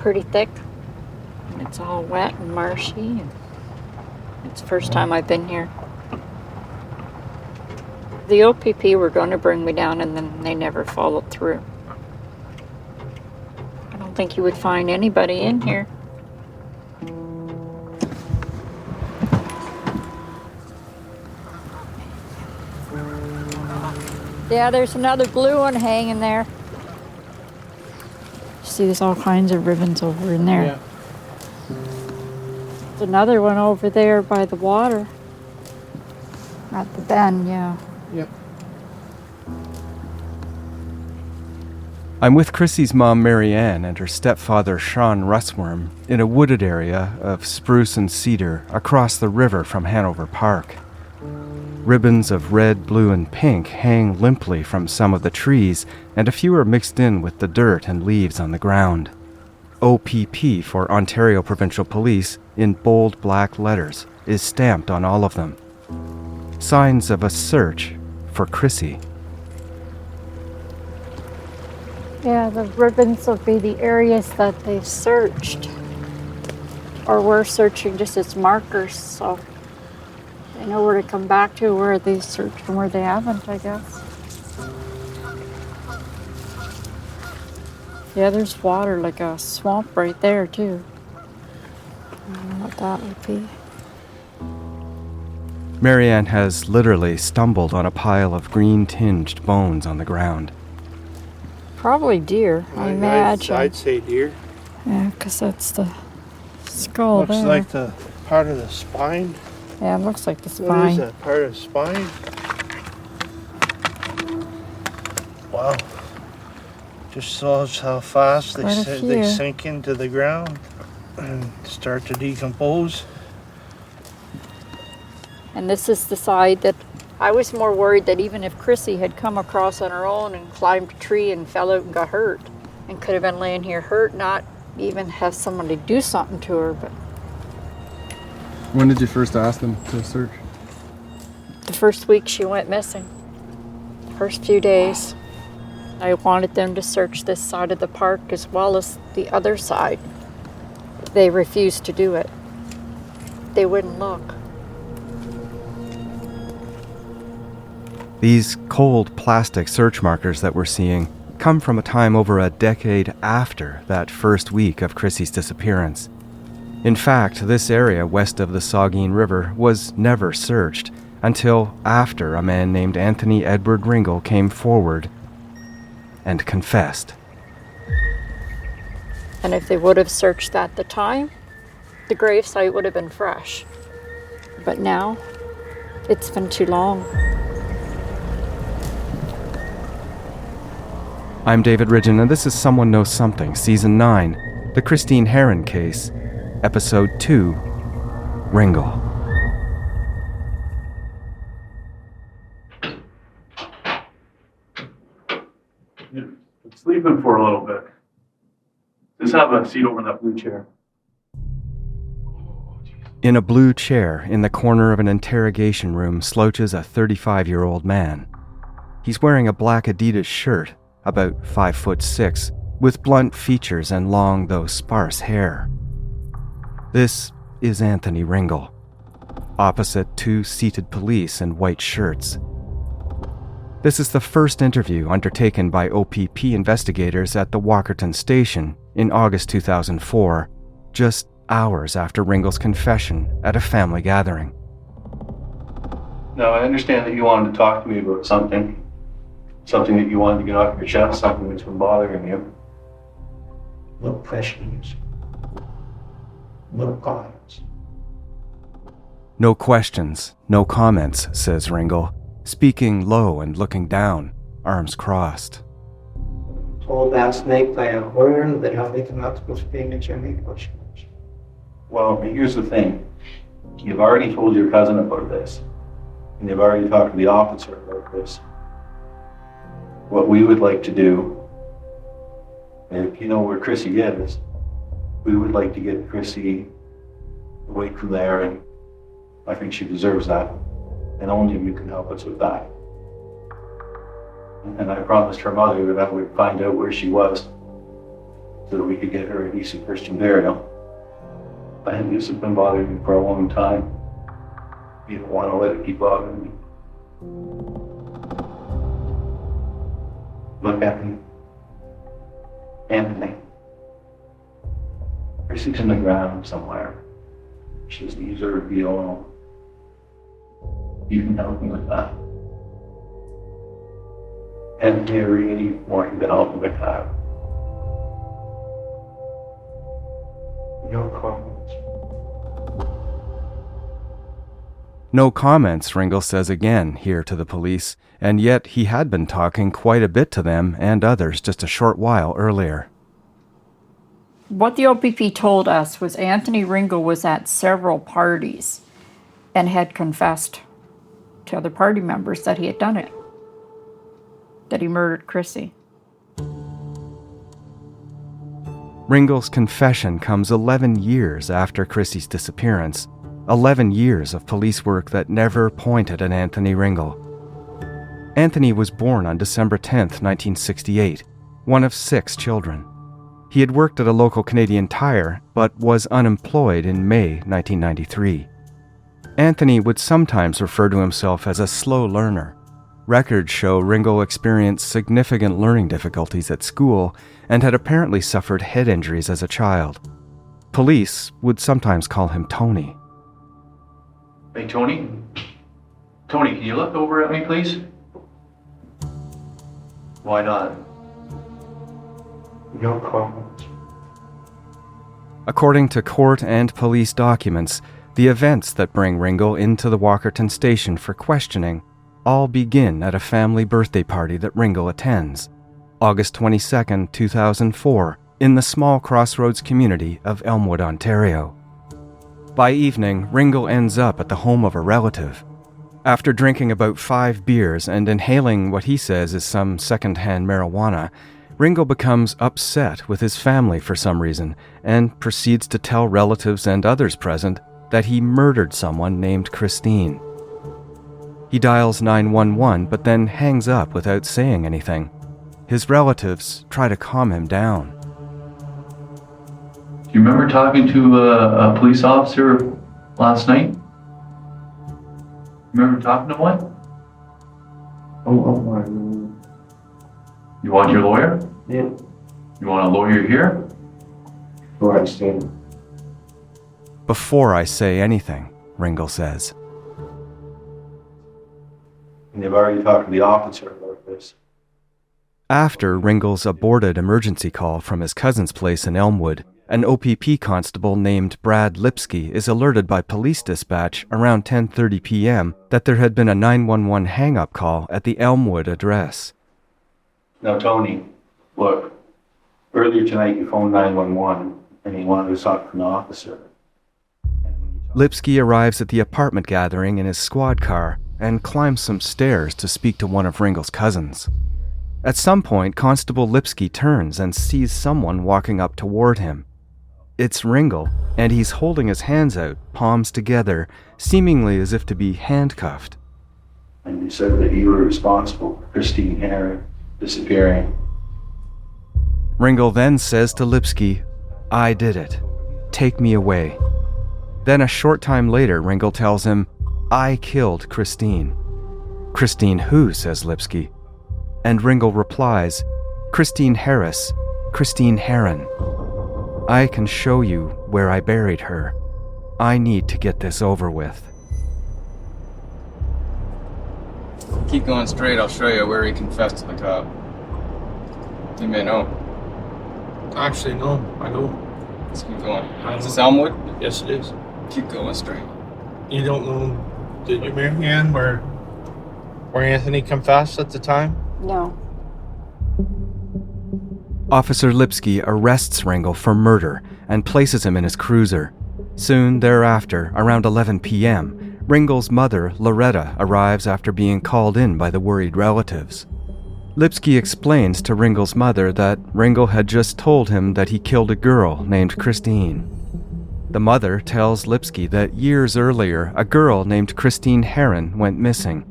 pretty thick. And it's all wet and marshy. And it's the first time I've been here. The OPP were going to bring me down, and then they never followed through. I don't think you would find anybody in here. Yeah, there's another blue one hanging there. See, there's all kinds of ribbons over in there. Yeah. There's another one over there by the water. At the bend, yeah. Yep. I'm with Chrissy's mom, Mary Ann, and her stepfather, Sean Russworm, in a wooded area of spruce and cedar across the river from Hanover Park. Ribbons of red, blue, and pink hang limply from some of the trees, and a few are mixed in with the dirt and leaves on the ground. OPP for Ontario Provincial Police in bold black letters is stamped on all of them. Signs of a search for Chrissy. Yeah, the ribbons will be the areas that they've searched. Or we're searching just as markers, so they know where to come back to, where they've searched and where they haven't, I guess. Yeah, there's water, like a swamp right there, too. I don't know what that would be. Marianne has literally stumbled on a pile of green-tinged bones on the ground. Probably deer, I imagine. I'd say deer. Yeah, because that's the skull Looks there. like the part of the spine. Yeah, it looks like the What is spine. that part of the spine? Wow. Just shows how fast Quite a they few. sink into the ground and start to decompose. And this is the side that I was more worried that even if Chrissy had come across on her own and climbed a tree and fell out and got hurt and could have been laying here hurt, not even have somebody do something to her. But When did you first ask them to search? the first week she went missing, first few days, I wanted them to search this side of the park as well as the other side. They refused to do it. They wouldn't look. These cold plastic search markers that we're seeing come from a time over a decade after that first week of Chrissy's disappearance. In fact, this area west of the Saugeen River was never searched until after a man named Anthony Edward Ringel came forward and confessed. And if they would have searched at the time, the gravesite would have been fresh. But now, it's been too long. I'm David Ridgen, and this is Someone Knows Something, Season 9, The Christine Harron Case, Episode 2, Ringel. Sleeping for a little bit. Just have a seat over that blue chair. In a blue chair in the corner of an interrogation room slouches a 35-year-old man. He's wearing a black Adidas shirt, about 5'6", with blunt features and long, though sparse, hair. This is Anthony Ringel, opposite two seated police in white shirts. This is the first interview undertaken by OPP investigators at the Walkerton station in August 2004, just hours after Ringel's confession at a family gathering. Now, I understand that you wanted to talk to me about something that you wanted to get off your chest, something that's been bothering you. No questions. No comments. No questions, no comments, says Ringel, speaking low and looking down, arms crossed. Told that snake by a horn that how they come out supposed to pay me any questions. Well, here's the thing. You've already told your cousin about this, and you've already talked to the officer about this. What we would like to do, if you know where Chrissy is, we would like to get Chrissy away from there, and I think she deserves that. And only you can help us with that. And I promised her mother that I would find out where she was. so that we could get her a decent Christian burial. And this has been bothering me for a long time. You don't want to let it keep bothering me. Look at me. Anthony. Chrissy's in the ground somewhere. She just needs a reveal. You can help me with that. And I really want you to help me with that. No comments. No comments, Ringel says again here to the police, and yet he had been talking quite a bit to them and others just a short while earlier. What the OPP told us was Anthony Ringel was at several parties and had confessed to other party members that he had done it, that he murdered Chrissy. Ringel's confession comes 11 years after Chrissy's disappearance, 11 years of police work that never pointed at Anthony Ringel. Anthony was born on December 10, 1968, one of 6 children. He had worked at a local Canadian Tire, but was unemployed in May 1993. Anthony would sometimes refer to himself as a slow learner. Records show Ringel experienced significant learning difficulties at school and had apparently suffered head injuries as a child. Police would sometimes call him Tony. Hey, Tony? Tony, can you look over at me, please? Why not? No comments. According to court and police documents, the events that bring Ringel into the Walkerton station for questioning all begin at a family birthday party that Ringel attends, August 22, 2004, in the small crossroads community of Elmwood, Ontario. By evening, Ringel ends up at the home of a relative. After drinking about 5 beers and inhaling what he says is some second-hand marijuana, Ringel becomes upset with his family for some reason and proceeds to tell relatives and others present that he murdered someone named Christine. He dials 911 but then hangs up without saying anything. His relatives try to calm him down. Do you remember talking to a police officer last night? Remember talking to one? Oh my. You want your lawyer? Yeah. You want a lawyer here? Before I say. Before I say anything, Ringel says. And they've already talked to the officer about this. After Ringel's aborted emergency call from his cousin's place in Elmwood, an OPP constable named Brad Lipsky is alerted by police dispatch around 10:30 p.m. that there had been a 911 hang-up call at the Elmwood address. Now, Tony, look, earlier tonight you phoned 911 and you wanted to talk to an officer. Lipsky arrives at the apartment gathering in his squad car and climbs some stairs to speak to one of Ringel's cousins. At some point, Constable Lipsky turns and sees someone walking up toward him. It's Ringel, and he's holding his hands out, palms together, seemingly as if to be handcuffed. And you said that you were responsible for Christine Harron disappearing. Ringel then says to Lipsky, "I did it. Take me away." Then a short time later, Ringel tells him, "I killed Christine." "Christine who?" says Lipsky. And Ringel replies, "Christine Harris, Christine Harron. I can show you where I buried her. I need to get this over with." Keep going straight, I'll show you where he confessed to the cop. You may know. Actually, no, I don't. Let's keep going. Is this Elmwood? Yes, it is. Keep going straight. You don't know, did you, Marianne, where Anthony confessed at the time? No. Officer Lipsky arrests Ringel for murder and places him in his cruiser. Soon thereafter, around 11 p.m., Ringel's mother, Loretta, arrives after being called in by the worried relatives. Lipsky explains to Ringel's mother that Ringel had just told him that he killed a girl named Christine. The mother tells Lipsky that years earlier, a girl named Christine Harron went missing,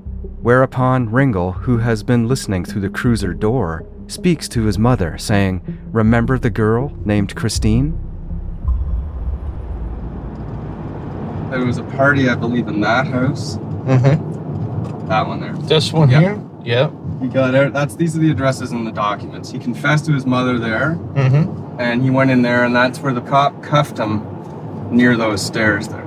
whereupon Ringel, who has been listening through the cruiser door, speaks to his mother, saying, "Remember the girl named Christine?" There was a party, I believe, in that house. Mm-hmm. That one there. This one Yeah. here? Yep. He got out. These are the addresses in the documents. He confessed to his mother there, Mm-hmm. and he went in there, and that's where the cop cuffed him near those stairs there.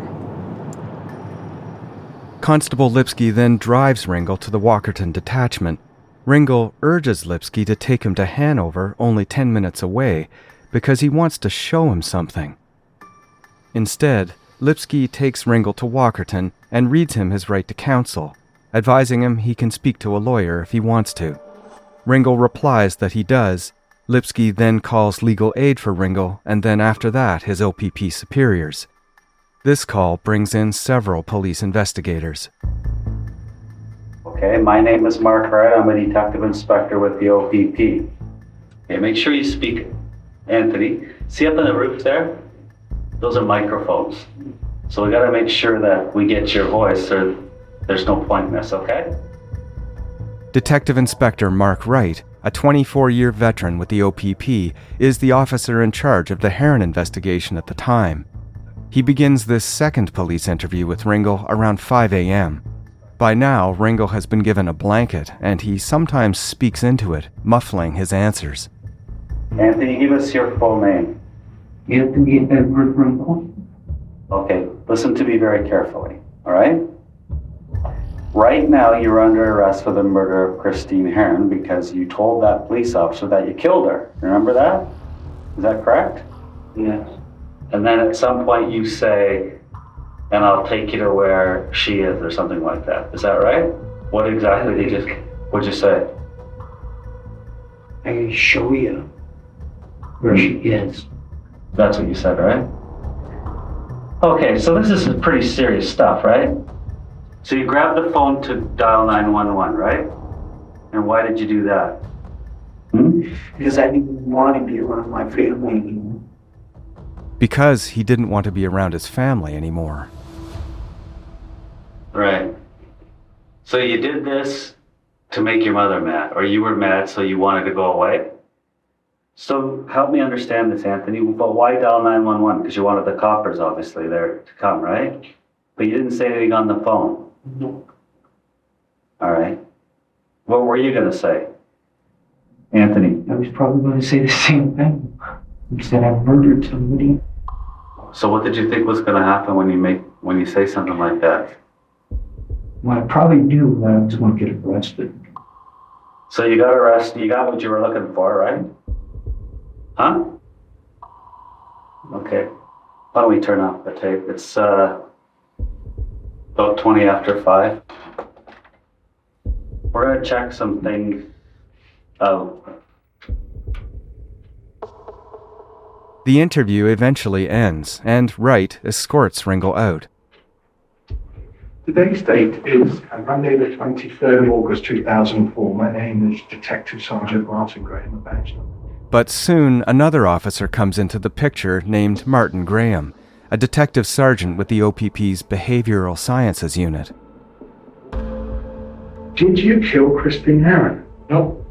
Constable Lipsky then drives Ringel to the Walkerton detachment. Ringel urges Lipsky to take him to Hanover, only 10 minutes away, because he wants to show him something. Instead, Lipsky takes Ringel to Walkerton and reads him his right to counsel, advising him he can speak to a lawyer if he wants to. Ringel replies that he does. Lipsky then calls legal aid for Ringel, and then after that his OPP superiors. This call brings in several police investigators. Okay, my name is Mark Wright. I'm a detective inspector with the OPP. Okay, make sure you speak. Anthony, see up on the roof there? Those are microphones. So we gotta make sure that we get your voice or there's no point in this, okay? Detective Inspector Mark Wright, a 24-year veteran with the OPP, is the officer in charge of the Harron investigation at the time. He begins this second police interview with Ringel around 5 a.m. By now, Ringel has been given a blanket, and he sometimes speaks into it, muffling his answers. Anthony, give us your full name. Anthony Edward Ringel. Okay, listen to me very carefully, all right? Right now, you're under arrest for the murder of Christine Harron because you told that police officer that you killed her. Remember that? Is that correct? Yes. And then at some point you say, and I'll take you to where she is or something like that. Is that right? What exactly what'd you say? I show you where she is. That's what you said, right? Okay, so this is pretty serious stuff, right? So you grabbed the phone to dial 911, right? And why did you do that? Because I didn't want to be around my family anymore. Because he didn't want to be around his family anymore. Right. So you did this to make your mother mad, or you were mad so you wanted to go away? So help me understand this, Anthony, but why dial 911? Because you wanted the coppers, obviously, there to come, right? But you didn't say anything on the phone. No. All right. What were you going to say? Anthony. I was probably going to say the same thing. He said I murdered somebody. So what did you think was going to happen when you say something like that? Well, I probably knew that I was going to get arrested. So you got arrested, you got what you were looking for, right? Huh? Okay. Why don't we turn off the tape? It's about 20 after 5. We're going to check some things out. The interview eventually ends, and Wright escorts Ringel out. Today's date is Monday the 23rd of August 2004. My name is Detective Sergeant Martin Graham, a badge number. But soon another officer comes into the picture named Martin Graham, a detective sergeant with the OPP's Behavioral Sciences Unit. Did you kill Christine Harron? No.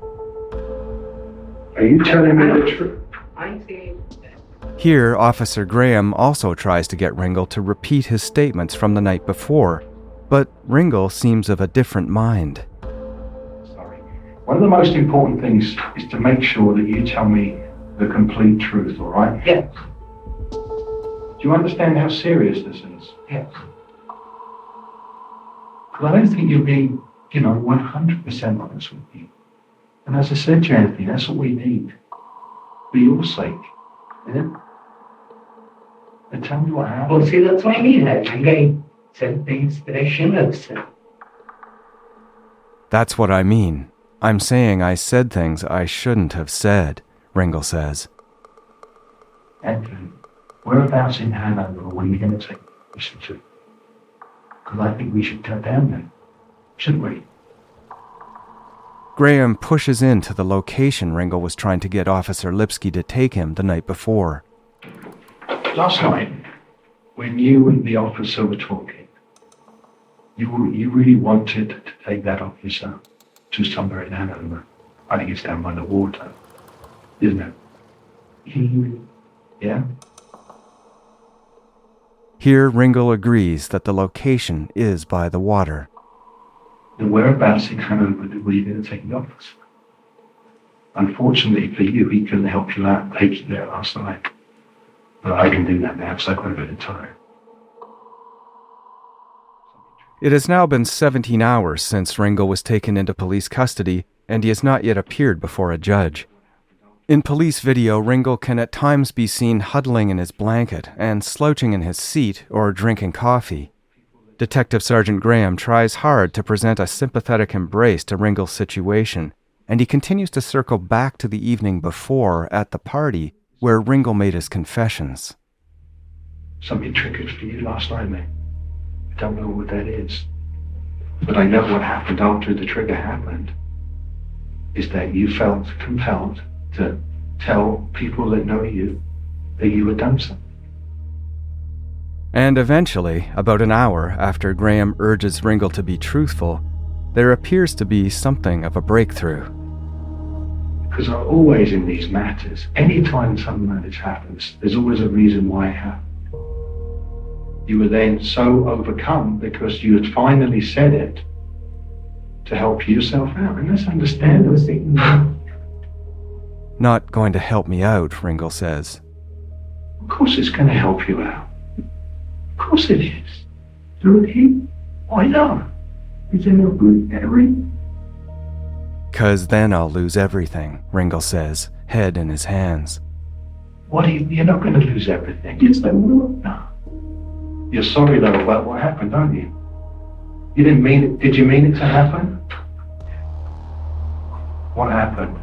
Are you telling me the truth? I think. Here, Officer Graham also tries to get Ringel to repeat his statements from the night before, but Ringel seems of a different mind. Sorry. One of the most important things is to make sure that you tell me the complete truth, all right? Yes. Do you understand how serious this is? Yes. Because I don't think you're being, 100% honest with me. And as I said to you, Anthony, that's what we need. For your sake. Yeah? And tell me what happened. Well, see, that's what I mean. I think I said things that I shouldn't have said. That's what I mean. I'm saying I said things I shouldn't have said, Ringel says. Anthony, whereabouts in Hanover are we going to take listen to? Because I think we should go down there, shouldn't we? Graham pushes into the location Ringel was trying to get Officer Lipsky to take him the night before. Last night, when you and the officer were talking, you really wanted to take that officer to somewhere in Hanover. I think it's down by the water, isn't it? Yeah? Here, Ringel agrees that the location is by the water. And whereabouts in Hanover were you going to take the office? Unfortunately for you, he couldn't help you out and take you there last night. But I can do that now because I've got a bit of time. It has now been 17 hours since Ringel was taken into police custody, and he has not yet appeared before a judge. In police video, Ringel can at times be seen huddling in his blanket and slouching in his seat or drinking coffee. Detective Sergeant Graham tries hard to present a sympathetic embrace to Ringel's situation, and he continues to circle back to the evening before at the party where Ringel made his confessions. Something triggered for you last night, mate. I don't know what that is. But I know what happened after the trigger happened is that you felt compelled to tell people that know you that you had done something. And eventually, about an hour after Graham urges Ringel to be truthful, there appears to be something of a breakthrough. Because always in these matters, any time something like this happens, there's always a reason why it happened. You were then so overcome because you had finally said it to help yourself out. And that's understandable. Not going to help me out, Ringel says. Of course it's going to help you out. Of course it is. Do it. Why not? Is it no good, Henry? 'Cause then I'll lose everything, Ringel says, head in his hands. You're not going to lose everything. Yes, I will. No. You're sorry though about what happened, aren't you? You didn't mean it. Did you mean it to happen? What happened?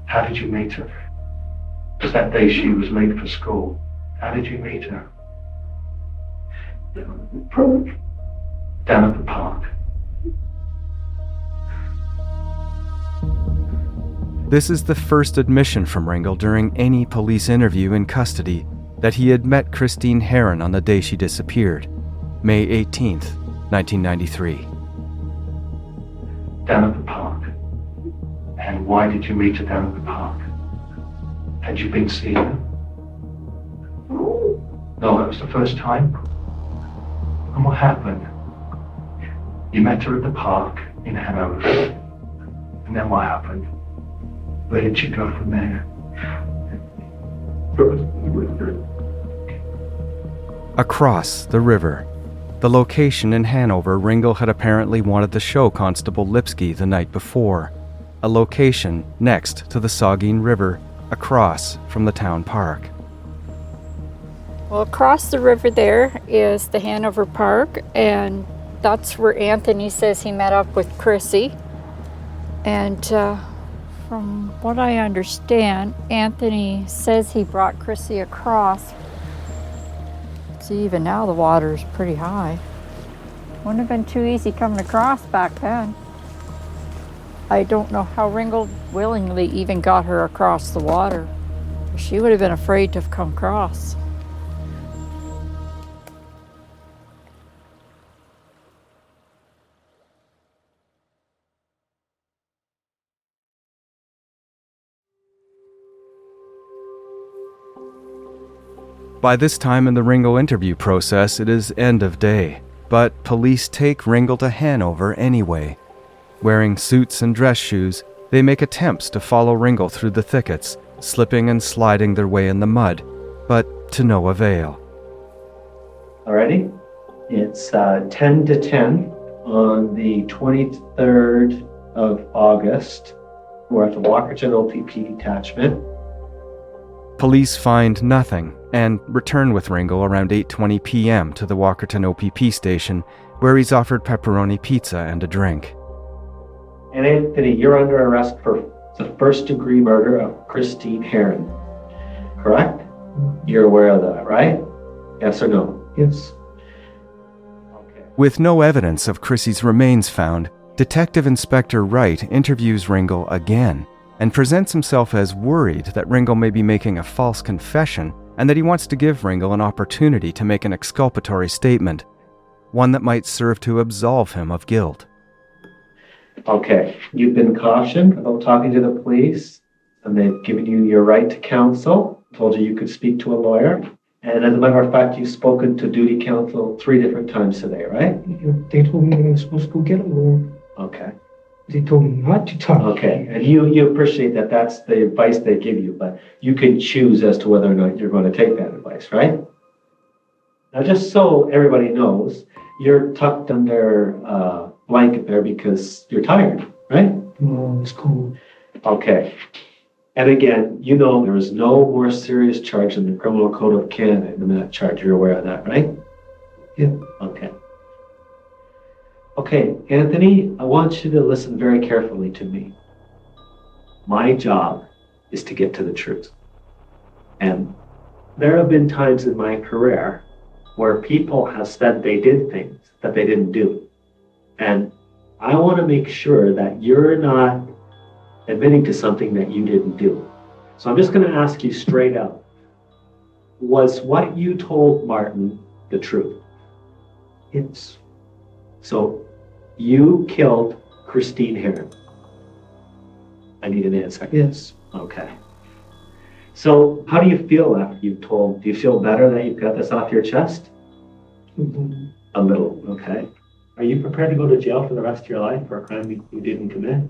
How did you meet her? Because that day she was late for school. How did you meet her? Down at the park. Down at the park. This is the first admission from Ringel during any police interview in custody that he had met Christine Harron on the day she disappeared, May 18th, 1993. Down at the park. And why did you meet her down at the park? Had you been seeing her? No, that was the first time. And what happened? You met her at the park in Hanover. And then what happened? Where did you go from there? Across the river, the location in Hanover Ringel had apparently wanted to show Constable Lipsky the night before, a location next to the Saugeen River, across from the town park. Well, across the river there is the Hanover Park, and that's where Anthony says he met up with Chrissy. And from what I understand, Anthony says he brought Chrissy across. See, even now the water is pretty high. Wouldn't have been too easy coming across back then. I don't know how Ringel willingly even got her across the water. She would have been afraid to have come across. By this time in the Ringel interview process, it is end of day, but police take Ringel to Hanover anyway. Wearing suits and dress shoes, they make attempts to follow Ringel through the thickets, slipping and sliding their way in the mud, but to no avail. Alrighty. It's 10 to 10 on the 23rd of August. We're at the Walkerton OPP detachment. Police find nothing and return with Ringel around 8:20 p.m. to the Walkerton OPP station, where he's offered pepperoni pizza and a drink. And Anthony, you're under arrest for the first-degree murder of Christine Harron. Correct? You're aware of that, right? Yes or no? Yes. Okay. With no evidence of Chrissy's remains found, Detective Inspector Wright interviews Ringel again and presents himself as worried that Ringel may be making a false confession and that he wants to give Ringel an opportunity to make an exculpatory statement, one that might serve to absolve him of guilt. Okay, you've been cautioned about talking to the police, and they've given you your right to counsel, told you you could speak to a lawyer. And as a matter of fact, you've spoken to duty counsel 3 different times today, right? They told me I was supposed to go get a lawyer. Okay. They told me not to talk. Okay, and you appreciate that that's the advice they give you, but you can choose as to whether or not you're going to take that advice, right? Now, just so everybody knows, you're tucked under a blanket there because you're tired, right? Oh, it's cold. Okay. And again, you know there is no more serious charge in the Criminal Code of Canada than that charge. You're aware of that, right? Yeah. Okay. Okay, Anthony, I want you to listen very carefully to me. My job is to get to the truth. And there have been times in my career where people have said they did things that they didn't do. And I want to make sure that you're not admitting to something that you didn't do. So I'm just going to ask you straight out. Was what you told Martin the truth? It's So you killed Christine Harron. I need an answer. yes. Okay. So how do you feel after you've told? Do you feel better that you've got this off your chest? Mhm. A little, okay. Are you prepared to go to jail for the rest of your life for a crime you didn't commit?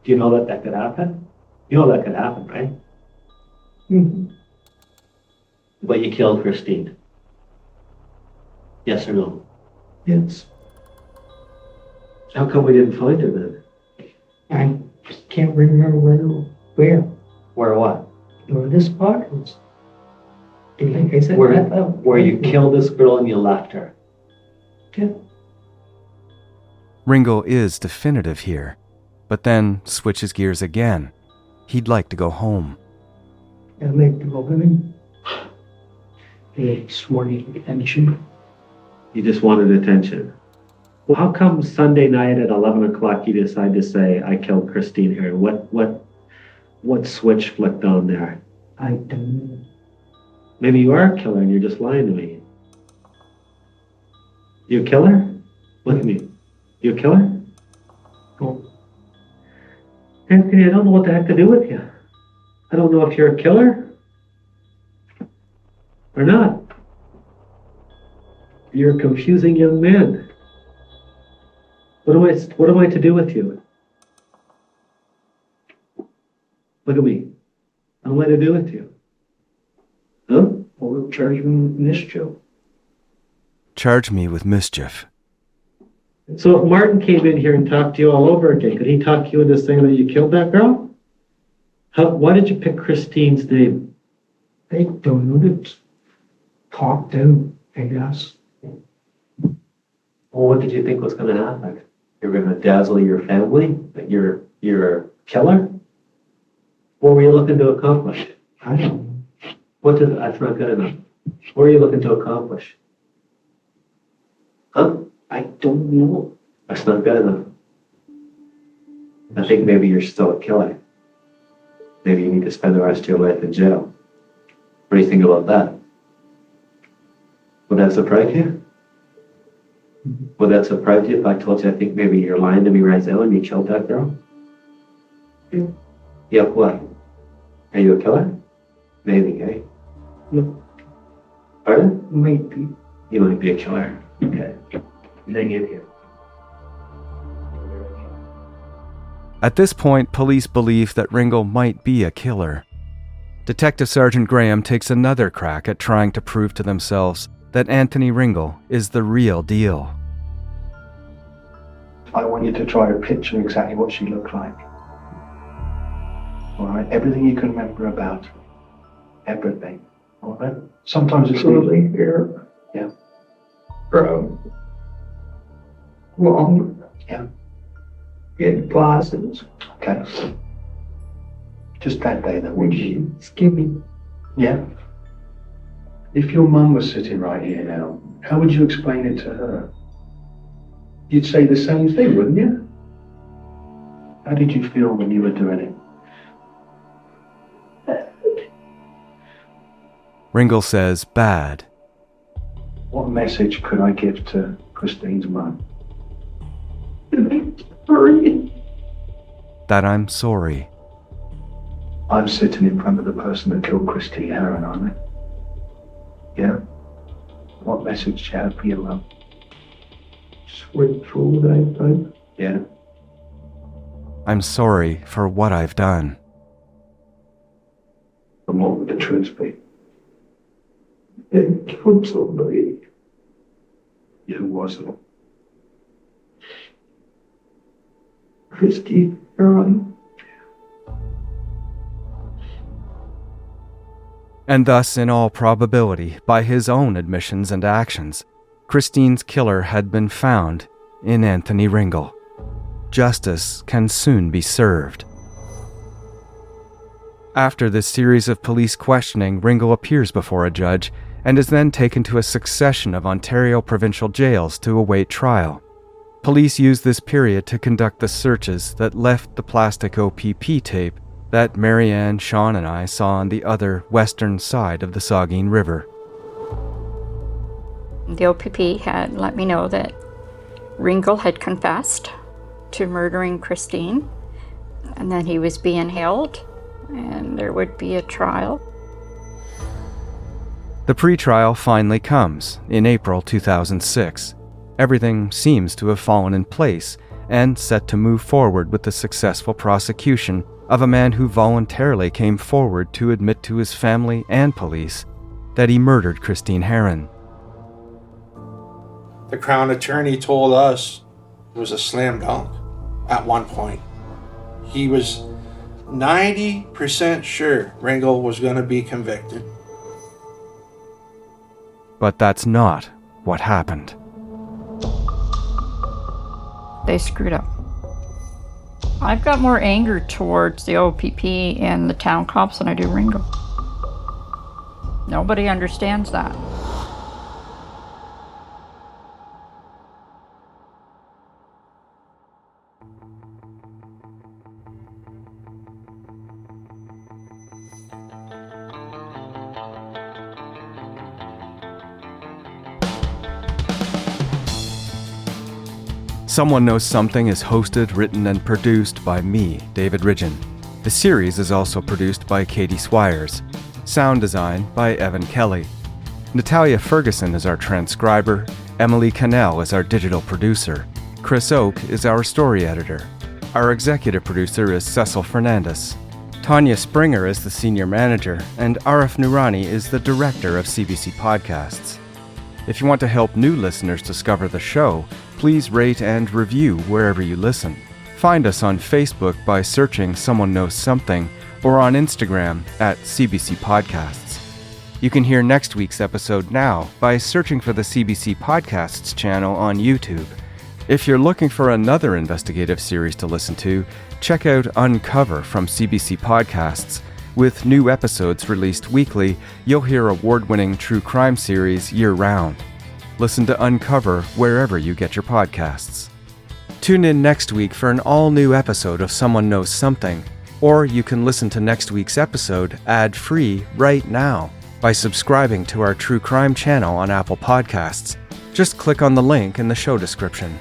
Do you know that that could happen? You know that could happen, right? Mhm. But you killed Christine. Yes or no? Yes. How come we didn't find her then? I just can't remember where. Where what? Or this spot was. Like I said, Where you killed this girl and you left her. Yeah. Ringel is definitive here, but then switches gears again. He'd like to go home. I like to go living. They swore me attention. You just wanted attention. Well, how come Sunday night at 11 o'clock you decide to say, I killed Christine here? What switch flicked on there? I don't know. Maybe you are a killer and you're just lying to me. You a killer? Look at me. You a killer? No. Anthony, I don't know what the heck to do with you. I don't know if you're a killer or not. You're a confusing young man. What am I to do with you? Look at me. What am I to do with you? Huh? Well, we'll charge me with mischief. Charge me with mischief. So if Martin came in here and talked to you all over again, could he talk you into saying that you killed that girl? Why did you pick Christine's name? I don't know. It's talked out, I guess. Well, what did you think was going to happen? You're going to dazzle your family? That you're a killer? What were you looking to accomplish? I don't know. That's not good enough. What are you looking to accomplish? Huh? I don't know. That's not good enough. I think maybe you're still a killer. Maybe you need to spend the rest of your life in jail. What do you think about that? Would that surprise you? Would that surprise you if I told you I think maybe you're lying to me right now and you killed that girl? Yeah. Yeah, what? Are you a killer? Maybe, eh? No. Pardon? Maybe. You might be a killer. Okay. Then you here. At this point, police believe that Ringel might be a killer. Detective Sergeant Graham takes another crack at trying to prove to themselves that Anthony Ringel is the real deal. I want you to try to picture exactly what she looked like. All right, everything you can remember about her. Everything. All right. Sometimes it's Curly hair. Yeah. Long. Yeah. Had glasses. Okay. Just that day, though, would you? Skinny. Yeah. If your mum was sitting right here now, how would you explain it to her? You'd say the same thing, wouldn't you? How did you feel when you were doing it? Ringel says bad. What message could I give to Christine's mum? Hurry. that I'm sorry. I'm sitting in front of the person that killed Christine Harron, aren't I? Yeah? What message do you have for your mum? Just went through what I've done. Yeah? I'm sorry for what I've done. And what would the truth be? And killed somebody. Who was it? Christine Harron. And thus, in all probability, by his own admissions and actions, Christine's killer had been found in Anthony Ringel. Justice can soon be served. After this series of police questioning, Ringel appears before a judge and is then taken to a succession of Ontario provincial jails to await trial. Police used this period to conduct the searches that left the plastic OPP tape that Marianne, Sean, and I saw on the other western side of the Saugeen River. The OPP had let me know that Ringel had confessed to murdering Christine, and that he was being held, and there would be a trial. The pre-trial finally comes in April 2006. Everything seems to have fallen in place and set to move forward with the successful prosecution of a man who voluntarily came forward to admit to his family and police that he murdered Christine Harron. The Crown Attorney told us it was a slam dunk at one point. He was 90% sure Ringel was going to be convicted. But that's not what happened. They screwed up. I've got more anger towards the OPP and the town cops than I do Ringel. Nobody understands that. Someone Knows Something is hosted, written, and produced by me, David Ridgen. The series is also produced by Katie Swires. Sound design by Evan Kelly. Natalia Ferguson is our transcriber. Emily Cannell is our digital producer. Chris Oak is our story editor. Our executive producer is Cecil Fernandez. Tanya Springer is the senior manager, and Arif Noorani is the director of CBC Podcasts. If you want to help new listeners discover the show, please rate and review wherever you listen. Find us on Facebook by searching Someone Knows Something, or on Instagram at CBC Podcasts. You can hear next week's episode now by searching for the CBC Podcasts channel on YouTube. If you're looking for another investigative series to listen to, check out Uncover from CBC Podcasts. With new episodes released weekly, you'll hear award-winning true crime series year-round. Listen to Uncover wherever you get your podcasts. Tune in next week for an all-new episode of Someone Knows Something, or you can listen to next week's episode ad-free right now by subscribing to our true crime channel on Apple Podcasts. Just click on the link in the show description.